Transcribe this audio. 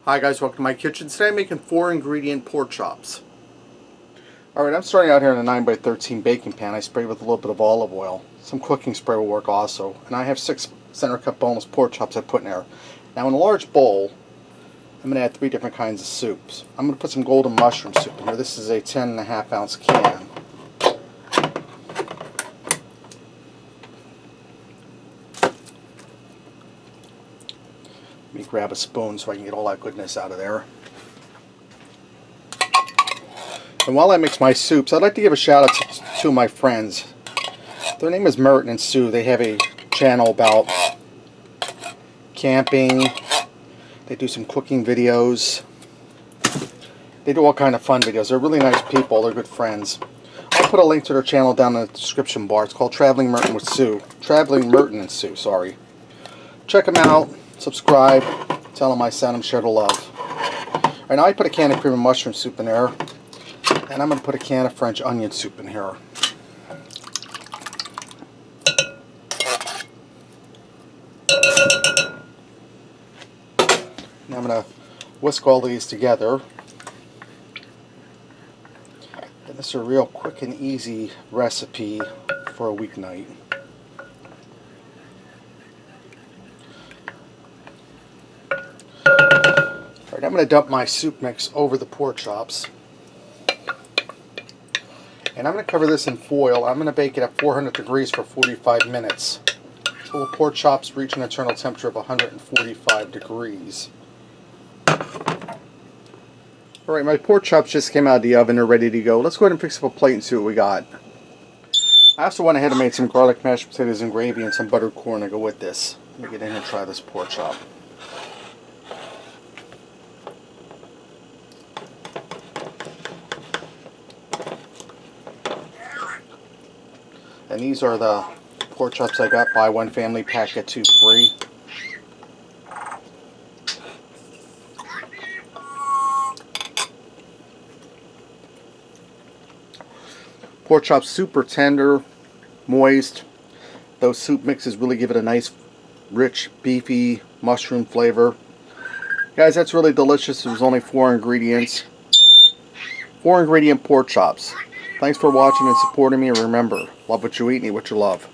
Hi guys, welcome to my kitchen. Today I'm making 4-ingredient pork chops. Alright, I'm starting out here in a 9x13 baking pan. I spray with a little bit of olive oil. Some cooking spray will work also. And I have 6 center cut boneless pork chops I put in there. Now in a large bowl, I'm going to add 3 different kinds of soups. I'm going to put some golden mushroom soup in here. This is a 10.5 ounce can. Let me grab a spoon so I can get all that goodness out of there. And while I mix my soups, I'd like to give a shout out to 2 of my friends. Their name is Merton and Sue. They have a channel about camping. They do some cooking videos. They do all kind of fun videos. They're really nice people. They're good friends. I'll put a link to their channel down in the description bar. It's called Traveling Merton with Sue. Traveling Merton and Sue, sorry. Check them out. Subscribe. Tell them I sent them. Share the love. Alright, now I put a can of cream and mushroom soup in there. And I'm going to put a can of French onion soup in here. Now I'm going to whisk all these together. And this is a real quick and easy recipe for a weeknight. Alright, I'm going to dump my soup mix over the pork chops. And I'm going to cover this in foil. I'm going to bake it at 400 degrees for 45 minutes. So the pork chops reach an internal temperature of 145 degrees. Alright, my pork chops just came out of the oven. They're ready to go. Let's go ahead and fix up a plate and see what we got. I also went ahead and made some garlic mashed potatoes and gravy and some buttered corn to go with this. Let me get in here and try this pork chop. And these are the pork chops I got. Buy one family pack, get 2 free. Pork chops super tender, moist. Those soup mixes really give it a nice, rich, beefy mushroom flavor. Guys, that's really delicious. It was only 4 ingredients. 4-ingredient pork chops. Thanks for watching and supporting me, and remember, love what you eat and eat what you love.